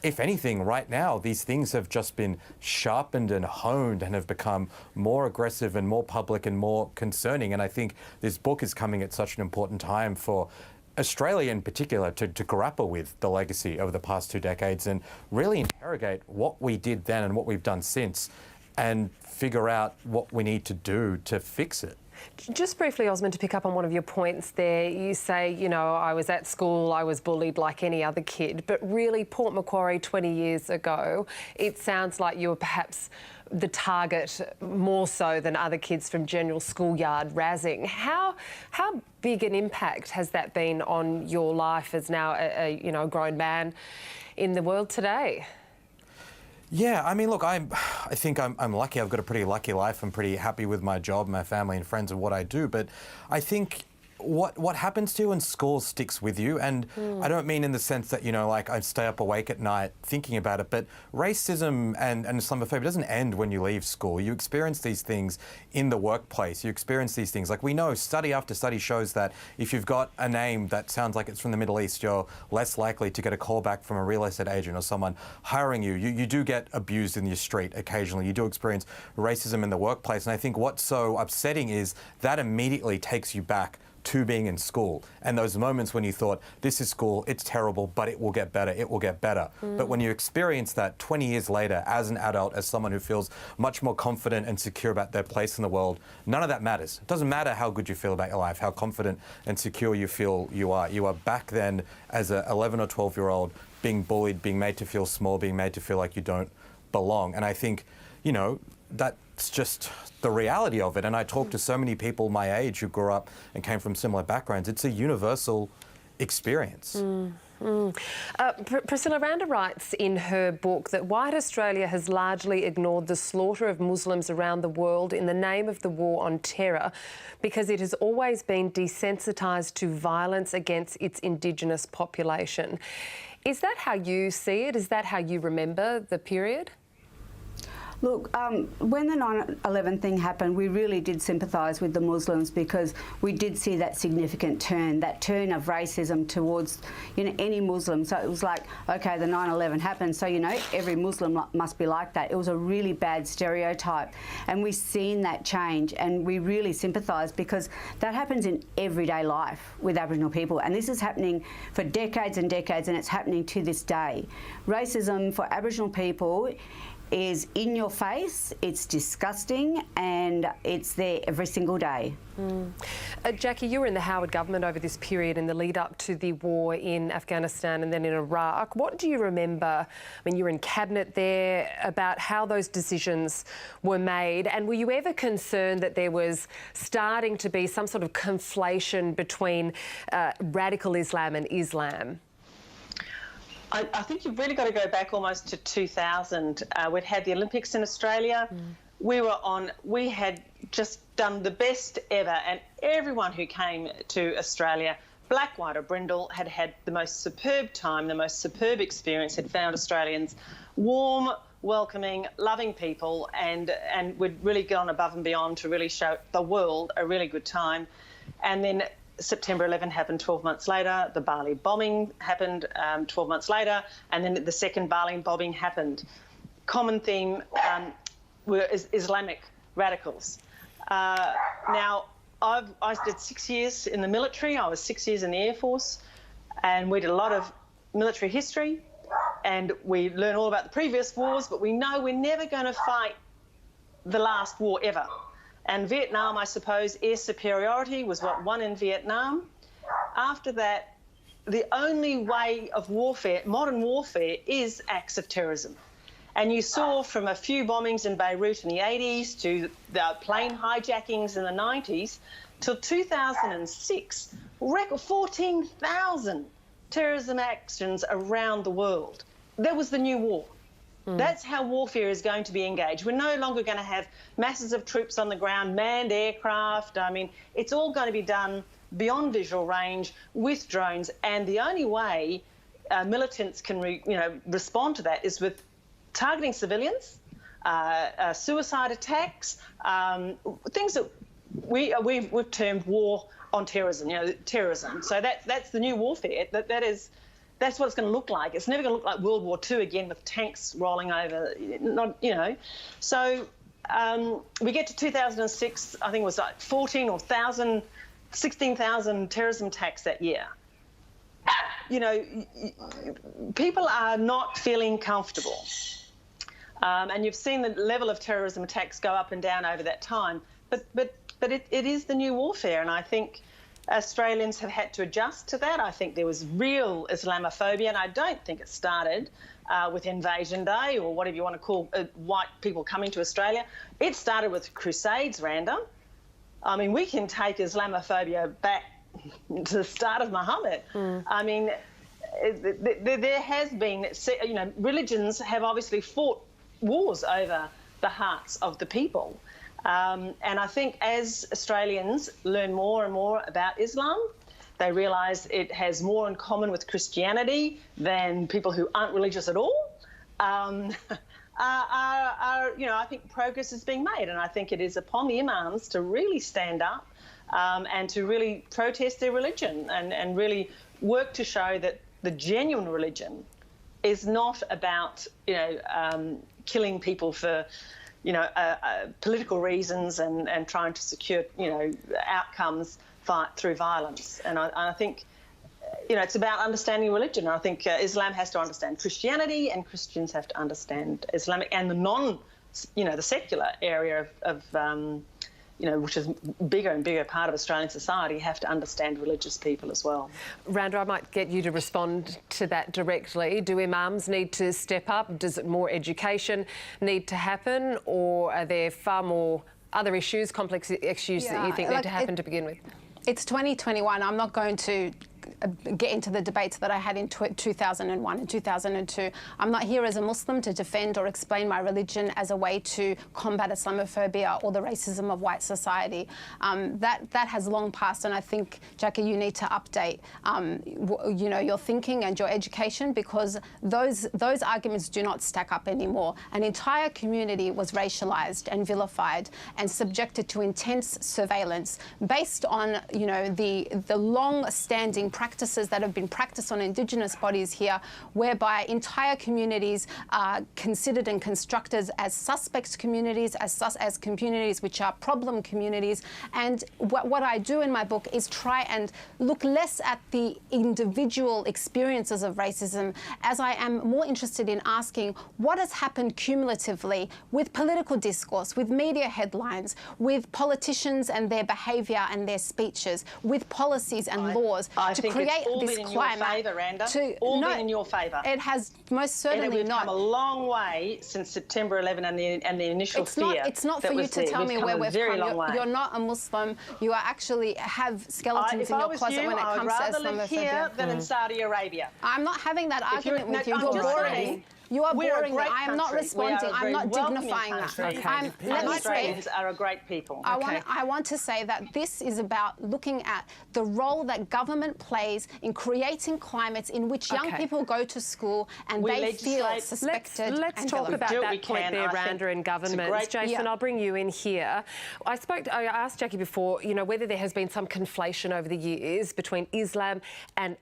if anything, right now, these things have just been sharpened and honed and have become more aggressive and more public and more concerning. And I think this book is coming at such an important time for Australia in particular to grapple with the legacy over the past 2 decades and really interrogate what we did then and what we've done since, and figure out what we need to do to fix it. Just briefly, Osman, to pick up on one of your points there, you say, you know, I was at school, I was bullied like any other kid, but really Port Macquarie 20 years ago, it sounds like you were perhaps the target more so than other kids from general schoolyard razzing. How big an impact has that been on your life as now a you know, grown man in the world today? Yeah, I mean, look, I think I'm lucky. I've got a pretty lucky life. I'm pretty happy with my job, my family and friends and what I do. But I think what happens to you in school sticks with you. And I don't mean in the sense that, you know, like I stay up awake at night thinking about it, but racism and Islamophobia doesn't end when you leave school. You experience these things in the workplace. You experience these things. Like, we know study after study shows that if you've got a name that sounds like it's from the Middle East, you're less likely to get a call back from a real estate agent or someone hiring you. You do get abused in your street occasionally. You do experience racism in the workplace. And I think what's so upsetting is that immediately takes you back to being in school, and those moments when you thought, this is school, it's terrible, but it will get better, it will get better. But when you experience that 20 years later as an adult, as someone who feels much more confident and secure about their place in the world, none of that matters. It doesn't matter how good you feel about your life, how confident and secure you feel you are. You are back then as a 11 or 12-year-old being bullied, being made to feel small, being made to feel like you don't belong. And I think, you know, that it's just the reality of it. And I talk to so many people my age who grew up and came from similar backgrounds. It's a universal experience. Priscilla, Randa writes in her book that white Australia has largely ignored the slaughter of Muslims around the world in the name of the war on terror because it has always been desensitised to violence against its Indigenous population. Is that how you see it? Is that how you remember the period? Look, when the 9/11 thing happened, we really did sympathise with the Muslims because we did see that significant turn, that turn of racism towards, you know, any Muslim. So it was like, okay, the 9/11 happened, so, you know, every Muslim must be like that. It was a really bad stereotype, and we've seen that change, and we really sympathise because that happens in everyday life with Aboriginal people, and this is happening for decades and decades, and it's happening to this day. Racism for Aboriginal people is in your face, it's disgusting, and it's there every single day. Jackie, you were in the Howard government over this period in the lead up to the war in Afghanistan and then in Iraq. What do you remember? I mean, you were in cabinet there, about how those decisions were made, and were you ever concerned that there was starting to be some sort of conflation between radical Islam and Islam? I think you've really got to go back almost to 2000. We'd had the Olympics in Australia. We had just done the best ever, and everyone who came to Australia, black, white or brindle, had had the most superb time, the most superb experience, had found Australians warm, welcoming, loving people, and we'd really gone above and beyond to really show the world a really good time. And then September 11 happened 12 months later, the Bali bombing happened 12 months later, and then the second Bali bombing happened. Common theme were Islamic radicals. Now, I did 6 years in the military. I was 6 years in the Air Force, and we did a lot of military history, and we learned all about the previous wars, but we know we're never going to fight the last war ever. And Vietnam, I suppose, air superiority was what won in Vietnam. After that, the only way of warfare, modern warfare, is acts of terrorism. And you saw from a few bombings in Beirut in the 80s to the plane hijackings in the 90s till 2006, record 14,000 terrorism actions around the world. That was the new war. That's how warfare is going to be engaged. We're no longer going to have masses of troops on the ground, manned aircraft. I mean, it's all going to be done beyond visual range with drones. And the only way militants can respond to that is with targeting civilians, suicide attacks, things that we've termed war on terrorism, terrorism. So that's the new warfare. That's what it's going to look like. It's never going to look like World War II again with tanks rolling over, So we get to 2006, I think it was like 16,000 terrorism attacks that year. People are not feeling comfortable. And you've seen the level of terrorism attacks go up and down over that time. But it is the new warfare, and I think Australians have had to adjust to that. I think there was real Islamophobia, and I don't think it started with Invasion Day or whatever you want to call white people coming to Australia. It started with Crusades, Randa. I mean, we can take Islamophobia back to the start of Muhammad. I mean, there has been, religions have obviously fought wars over the hearts of the people. And I think as Australians learn more and more about Islam, they realise it has more in common with Christianity than people who aren't religious at all. I think progress is being made, and I think it is upon the imams to really stand up and to really protest their religion and really work to show that the genuine religion is not about, killing people for political reasons and trying to secure, outcomes through violence. And I think, it's about understanding religion. I think Islam has to understand Christianity, and Christians have to understand Islamic and the the secular area of which is bigger and bigger part of Australian society, have to understand religious people as well. Randa, I might get you to respond to that directly. Do imams need to step up? Does more education need to happen, or are there far more other issues, complex issues that you think need to happen to begin with? It's 2021. I'm not going to get into the debates that I had in 2001 and 2002. I'm not here as a Muslim to defend or explain my religion as a way to combat Islamophobia or the racism of white society. That has long passed, and I think, Jackie, you need to update, your thinking and your education, because those arguments do not stack up anymore. An entire community was racialised and vilified and subjected to intense surveillance based on, the long-standing practices that have been practiced on Indigenous bodies here, whereby entire communities are considered and constructed as suspect communities, as communities which are problem communities. And what I do in my book is try and look less at the individual experiences of racism, as I am more interested in asking what has happened cumulatively with political discourse, with media headlines, with politicians and their behaviour and their speeches, with policies and laws to create this climate. All been in your favour. It has most certainly we've come a long way since September 11 and the initial fear. It's not for you to tell me where we've come. You're not a Muslim. You are actually have skeletons in your closet when it comes to Islamophobia. I'd rather live here than in Saudi Arabia. I'm not having that argument with you. You're boring. You are boring. I am not responding. I'm not dignifying that. Let me Australians are a great people. I want to say that this is about looking at the role that government plays in creating climates in which young people go to school and they feel suspected. Let's talk about that point there, Randa, in governments. Jason, I'll bring you in here. I asked Jackie before, whether there has been some conflation over the years between Islam and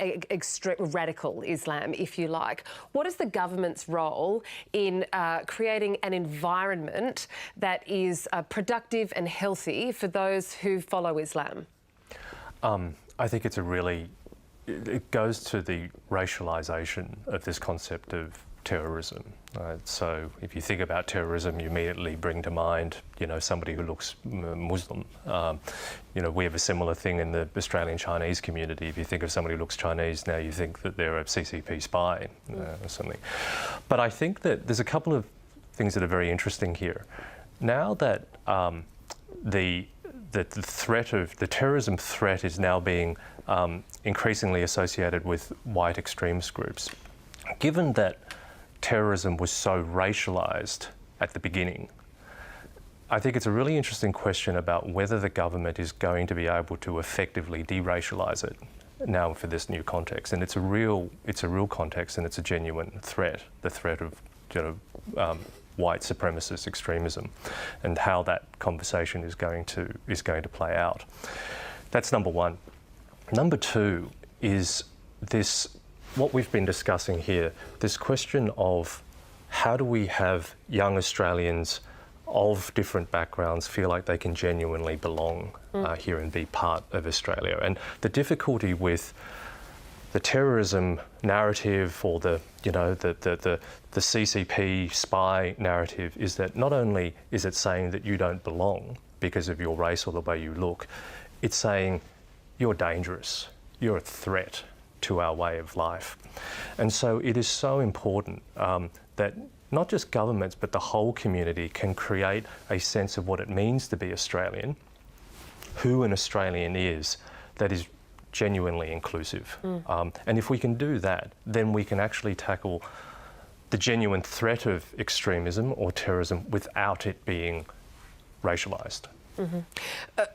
radical Islam, if you like. What is the government's role in creating an environment that is productive and healthy for those who follow Islam? I think it goes to the racialisation of this concept of terrorism. So if you think about terrorism, you immediately bring to mind, somebody who looks Muslim. We have a similar thing in the Australian Chinese community. If you think of somebody who looks Chinese, now you think that they're a CCP spy or something. But I think that there's a couple of things that are very interesting here. Now that the terrorism threat is now being increasingly associated with white extremist groups, given that terrorism was so racialised at the beginning, I think it's a really interesting question about whether the government is going to be able to effectively de-racialise it now for this new context. And it's a real context, and it's a genuine threat, the threat of white supremacist extremism, and how that conversation is going to play out. That's number one. Number two is what we've been discussing here, this question of how do we have young Australians of different backgrounds feel like they can genuinely belong here and be part of Australia. And the difficulty with the terrorism narrative or the CCP spy narrative is that not only is it saying that you don't belong because of your race or the way you look, it's saying you're dangerous, you're a threat to our way of life. And so it is so important that not just governments but the whole community can create a sense of what it means to be Australian, who an Australian is, that is genuinely inclusive. And if we can do that, then we can actually tackle the genuine threat of extremism or terrorism without it being racialised.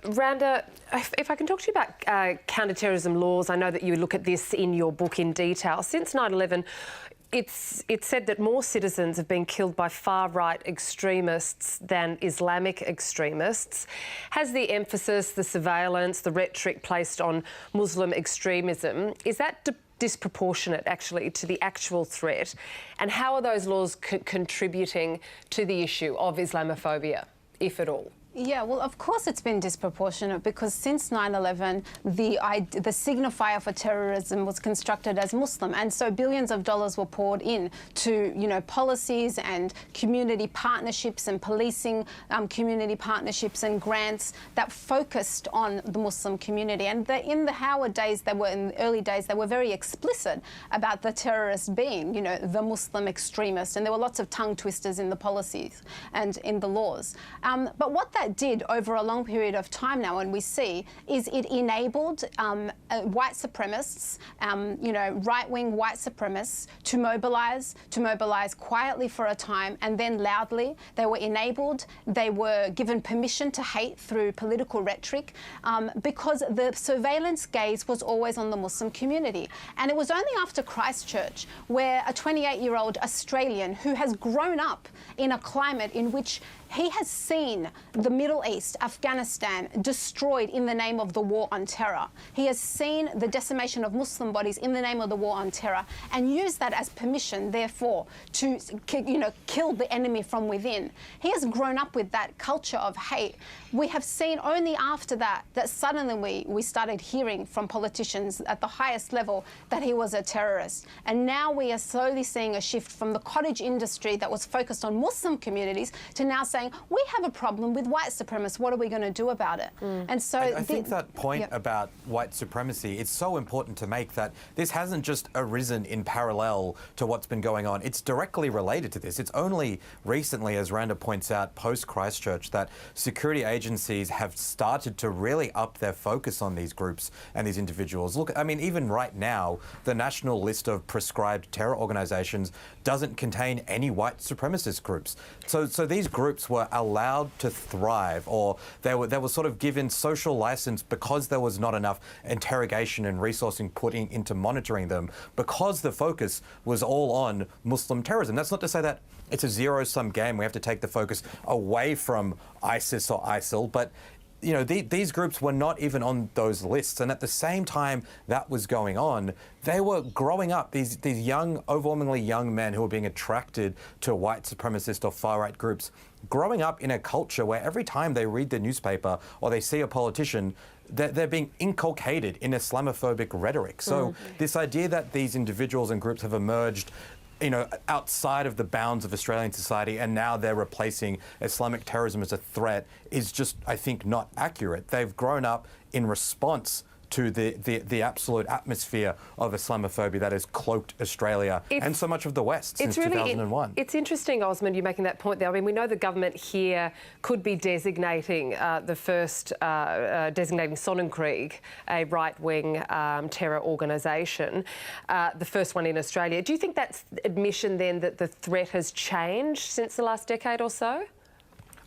Randa, if I can talk to you about counterterrorism laws, I know that you look at this in your book in detail. Since 9/11, it's said that more citizens have been killed by far-right extremists than Islamic extremists. Has the emphasis, the surveillance, the rhetoric placed on Muslim extremism, is that disproportionate actually to the actual threat? And how are those laws contributing to the issue of Islamophobia, if at all? Yeah, well, of course it's been disproportionate, because since 9/11, the signifier for terrorism was constructed as Muslim, and so billions of dollars were poured in to, you know, policies and community partnerships and policing community partnerships and grants that focused on the Muslim community. And in the Howard days, in the early days, they were very explicit about the terrorist being, you know, the Muslim extremist, and there were lots of tongue twisters in the policies and in the laws. But what that did over a long period of time now, and we see, is it enabled white supremacists, you know, right-wing white supremacists to mobilise quietly for a time, and then loudly. They were enabled, they were given permission to hate through political rhetoric, because the surveillance gaze was always on the Muslim community. And it was only after Christchurch, where a 28-year-old Australian who has grown up in a climate in which he has seen the Middle East, Afghanistan, destroyed in the name of the war on terror. He has seen the decimation of Muslim bodies in the name of the war on terror, and used that as permission, therefore, to, you know, kill the enemy from within. He has grown up with that culture of hate. We have seen only after that suddenly we started hearing from politicians at the highest level that he was a terrorist. And now we are slowly seeing a shift from the cottage industry that was focused on Muslim communities to now saying, we have a problem with white supremacists, what are we going to do about it? And so I think that point about white supremacy, it's so important to make, that this hasn't just arisen in parallel to what's been going on. It's directly related to this. It's only recently, as Randa points out, post-Christchurch, that security agencies have started to really up their focus on these groups and these individuals. Look, I mean, even right now, the national list of prescribed terror organisations doesn't contain any white supremacist groups. So these groups were allowed to thrive, or they were sort of given social license because there was not enough interrogation and resourcing put into monitoring them, because the focus was all on Muslim terrorism. That's not to say that it's a zero-sum game. We have to take the focus away from ISIS or ISIL, but you know, these groups were not even on those lists. And at the same time that was going on, they were growing up, these young, overwhelmingly young men who were being attracted to white supremacist or far-right groups, growing up in a culture where every time they read the newspaper or they see a politician, they're being inculcated in Islamophobic rhetoric. So this idea that these individuals and groups have emerged, you know, outside of the bounds of Australian society, and now they're replacing Islamic terrorism as a threat, is just, I think, not accurate. They've grown up in response to the absolute atmosphere of Islamophobia that has cloaked Australia and so much of the West since 2001. It's interesting, Osmond, you making that point there. I mean, we know the government here could be designating designating Sonnenkrieg a right-wing terror organisation, the first one in Australia. Do you think that's admission then that the threat has changed since the last decade or so?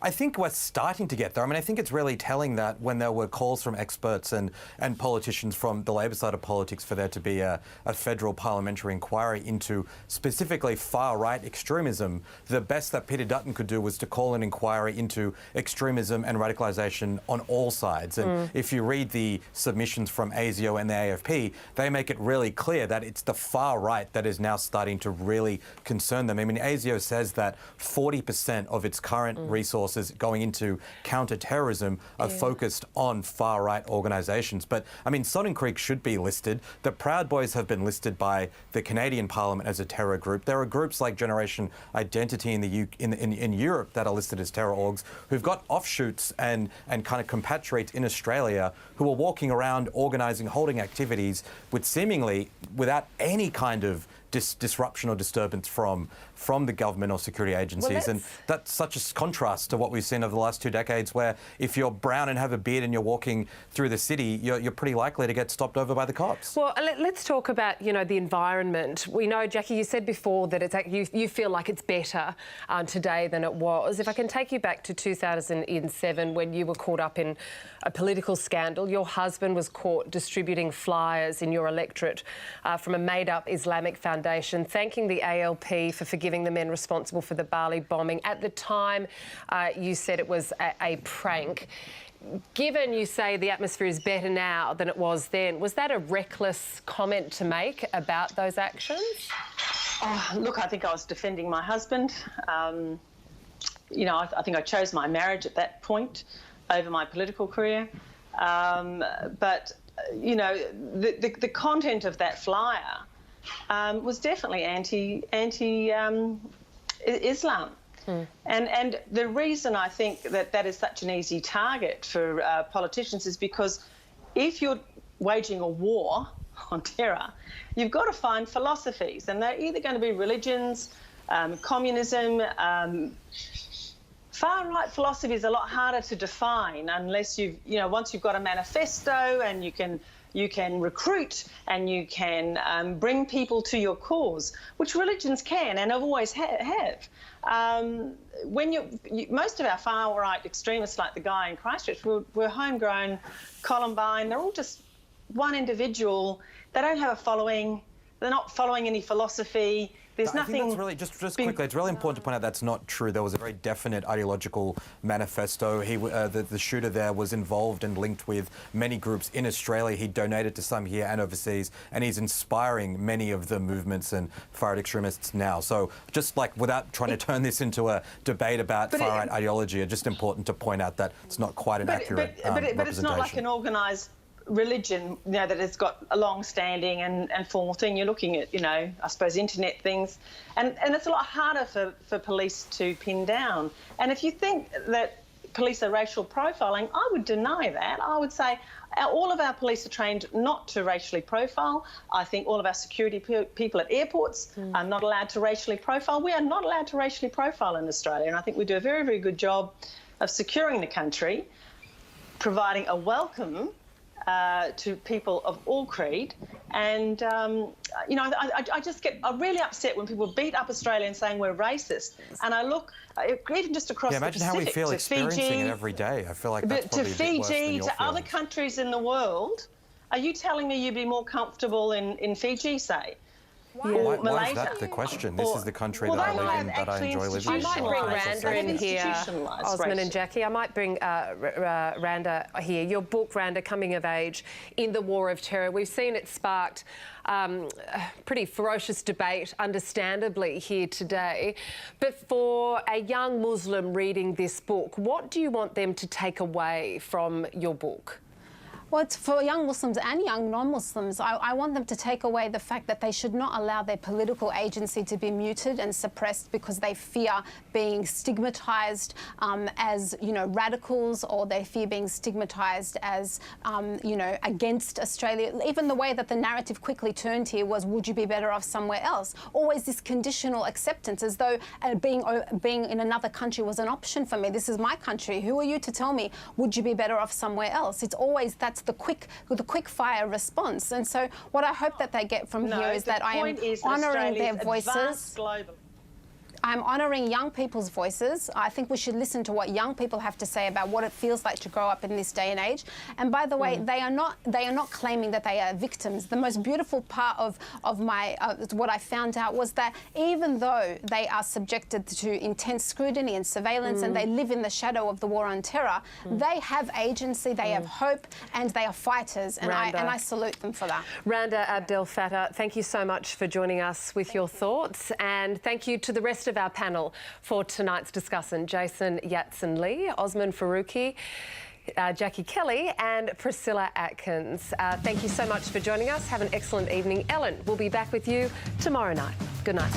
I think we're starting to get there. I mean, I think it's really telling that when there were calls from experts and politicians from the Labor side of politics for there to be a federal parliamentary inquiry into specifically far-right extremism, the best that Peter Dutton could do was to call an inquiry into extremism and radicalisation on all sides. And if you read the submissions from ASIO and the AFP, they make it really clear that it's the far-right that is now starting to really concern them. I mean, ASIO says that 40% of its current resources going into counterterrorism are focused on far-right organisations. But, I mean, Sonnenkrieg should be listed. The Proud Boys have been listed by the Canadian Parliament as a terror group. There are groups like Generation Identity in Europe that are listed as terror orgs who've got offshoots and kind of compatriots in Australia who are walking around organising, holding activities with seemingly without any kind of disruption or disturbance from the government or security agencies. And that's such a contrast to what we've seen over the last 2 decades, where if you're brown and have a beard and you're walking through the city, you're pretty likely to get stopped over by the cops. Well, let's talk about, you know, the environment. We know, Jackie, you said before that you feel like it's better today than it was. If I can take you back to 2007, when you were caught up in a political scandal, your husband was caught distributing flyers in your electorate from a made-up Islamic foundation, thanking the ALP for forgiving the men responsible for the Bali bombing. At the time, you said it was a prank. Given you say the atmosphere is better now than it was then, was that a reckless comment to make about those actions? Oh, look, I think I was defending my husband. you know, I think I chose my marriage at that point over my political career. But, you know, the content of that flyer was definitely anti-Islam. And the reason I think that is such an easy target for politicians is because if you're waging a war on terror, you've got to find philosophies, and they're either going to be religions, communism. Far-right philosophy is a lot harder to define unless once you've got a manifesto and you can recruit and you can bring people to your cause, which religions can and have always have. Most of our far-right extremists, like the guy in Christchurch, were homegrown, Columbine. They're all just one individual. They don't have a following. They're not following any philosophy. There's nothing. I think that's really, just quickly, it's really important to point out that's not true. There was a very definite ideological manifesto. The shooter there was involved and linked with many groups in Australia. He donated to some here and overseas, and he's inspiring many of the movements and far-right extremists now. So just like, without trying to turn this into a debate about far-right ideology, it's just important to point out that it's not quite an accurate representation. But it's not like an organised religion, you know, that has got a long-standing and formal thing. You're looking at, you know, I suppose internet things, and it's a lot harder for police to pin down. And if you think that police are racial profiling, I would deny that. I would say all of our police are trained not to racially profile. I think all of our security people at airports are not allowed to racially profile. We are not allowed to racially profile in Australia, and I think we do a very, very good job of securing the country, providing a welcome to people of all creed. And, you know, I just get really upset when people beat up Australians saying we're racist. And I look, even just across the Pacific, imagine how we feel to experiencing Fiji, it every day. I feel like that's probably to a bit worse than Fiji, your to other feelings. countries in the world. Are you telling me you'd be more comfortable in Fiji, say? Why is that the question? This is the country that I live in, that I enjoy living in. I might bring Randa in here, Osman and Jackie. I might bring Randa here. Your book, Randa, Coming of Age in the War of Terror. We've seen it sparked a pretty ferocious debate, understandably, here today. But for a young Muslim reading this book, what do you want them to take away from your book? Well, it's for young Muslims and young non-Muslims. I want them to take away the fact that they should not allow their political agency to be muted and suppressed because they fear being stigmatised as, you know, radicals, or they fear being stigmatised as, you know, against Australia. Even the way that the narrative quickly turned here was, would you be better off somewhere else? Always this conditional acceptance, as though being in another country was an option for me. This is my country. Who are you to tell me, would you be better off somewhere else? It's always that's the quick fire response. And so what I hope that they get from here is that I am honouring their voices. I'm honouring young people's voices. I think we should listen to what young people have to say about what it feels like to grow up in this day and age. And by the way, they are not claiming that they are victims. The most beautiful part of what I found out was that even though they are subjected to intense scrutiny and surveillance, and they live in the shadow of the war on terror, they have agency, they have hope, and they are fighters. And I salute them for that. Randa Abdulfattah, thank you so much for joining us with your thoughts, and thank you to the rest of our panel for tonight's discussion: Jason Yatsen-Lee, Osman Faruqi, Jackie Kelly and Priscilla Atkins. Thank you so much for joining us. Have an excellent evening. Ellen will be back with you tomorrow night. Good night.